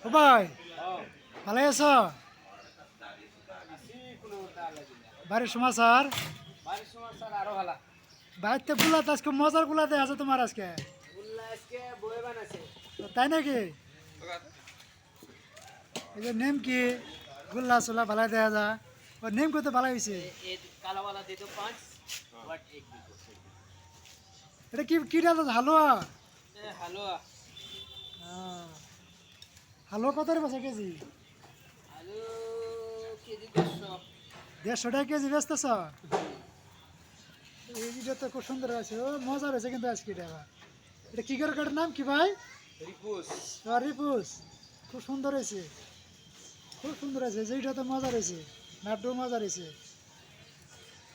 ও ভাই ভালো আছো? বাড়ির সমাচার? বাড়িতে গুলা তো আজকে মজার গুলাতে আছে তোমার আজকে, তাই নাকি? এই যে নেম কি গুল্লা চুলা ভালো দেখা যা, ও নেম কত ভালো হয়েছে। এটা কি কি ডাল? হালুয়া? হালুয়া কত রে বেচা কেজি? 150 টাকা কেজি বেচতেছ? এইটা তো খুব সুন্দর আছে, ও মজা রয়েছে কিন্তু আজকে। এটা কি করে কাটার নাম কি ভাই? রিপুস। খুব সুন্দর হয়েছে, খুব সুন্দর আছে। যেইটা তো মজা রয়েছে, নাটও মজা রয়েছে।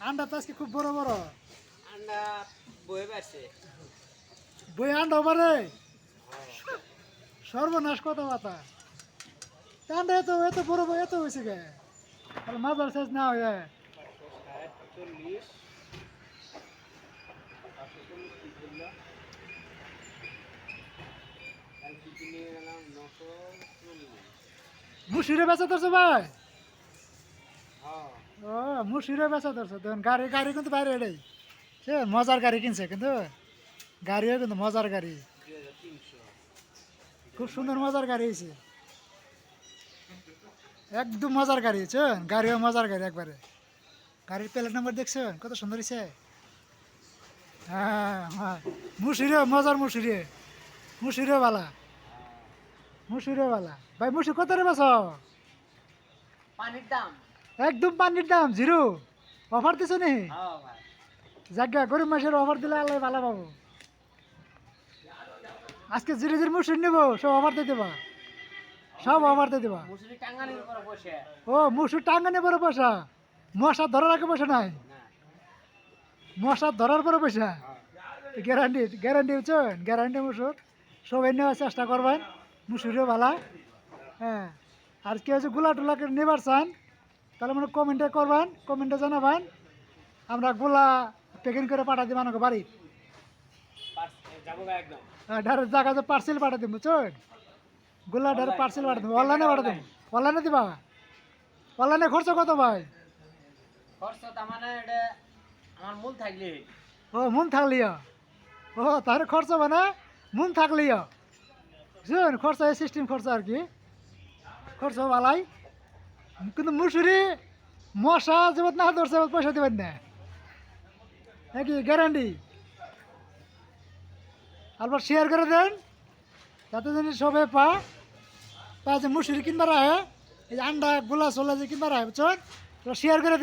আন্ডা তো আজকে খুব বড় বড় বই আন্ডা পারে। সর্বনাশ কত মাথা আন্ডা এত এত বড় বই এত হয়েছে গে, আর মাজার শেষ না হয়ে। মুসিরে বেচা ধরছো ভাই? ও মুসিরে বেচা ধরছো, দেখুন গাড়ি গাড়ি কিন্তু বাইরে এটাই সে মজার গাড়ি কিনছে, কিন্তু গাড়িও কিন্তু মজার গাড়ি, খুব সুন্দর মজার গাড়ি হয়েছে, একদম মজার গাড়ি হয়েছে। গাড়িও মজার গাড়ি একবারে। গাড়ির প্লেট নাম্বার দেখছেন কত সুন্দর হয়েছে? হ্যাঁ হ্যাঁ, মুসিরে মজার, মুসিরে মুসিরে বালা, মুসিরে বালা। ভাই মুসি কত রে বেছ? পানির দাম একদম পানির দাম, জিরো অফার দিছো নি? জায়গা গরিব মাসের অফার দিলে আল্লাহ ভালো পাবো। আজকে জিরে জিরে মুসুর নেবো, সব অফার দিয়ে দেবা, সব অফার দিয়ে দেবা। মুসুরি টাঙ্গানির উপর বসে ও মুসুর টাঙ্গানে পরে পয়সা, মশা ধরার আগে পয়সা নাই, মশা ধরার পরে পয়সা। গ্যারান্টি গ্যারান্টি বুঝছেন, গ্যারান্টি মুসুর সবাই নেওয়ার চেষ্টা করবেন, মুসুরিও ভালা। হ্যাঁ, আর কেউ যে গোলা টোলা নেবার চান তাহলে মানে কমেন্টে করবেন, কমেন্টে জানাবেন, আমরা গোলা প্যাকিং করে পাঠা দিব আমাকে বাড়ি। একদম ডাইরেক্ট জায়গাতে পার্সেল পাঠা দিব বুঝছেন, গোলা ডাইরেক্ট পার্সেল পাঠা দেবো, অনলাইনে পাঠা দেবো। অনলাইনে দিবা? অনলাইনে খরচ কত ভাই? খরচ তার মানে এটা আমার মূল থাকলে ও মন থাকলিও, ও তাহলে খরচ মানে মন থাকলিও বুঝছেন, খরচা সিস্টেম খরচা আর কি, খরচ ভালাই। কিন্তু মুসুরি মশা যেমন না ধরছে পয়সা দেবেন না নাকি, গ্যারান্টি। আবার শেয়ার করে দেন যাতে জানি সবাই পা যে মুসুরি কিনবার আহে, এই আন্ডা গোলা সোলা যে কিনবার আহে বুঝছেন, শেয়ার করে দেন।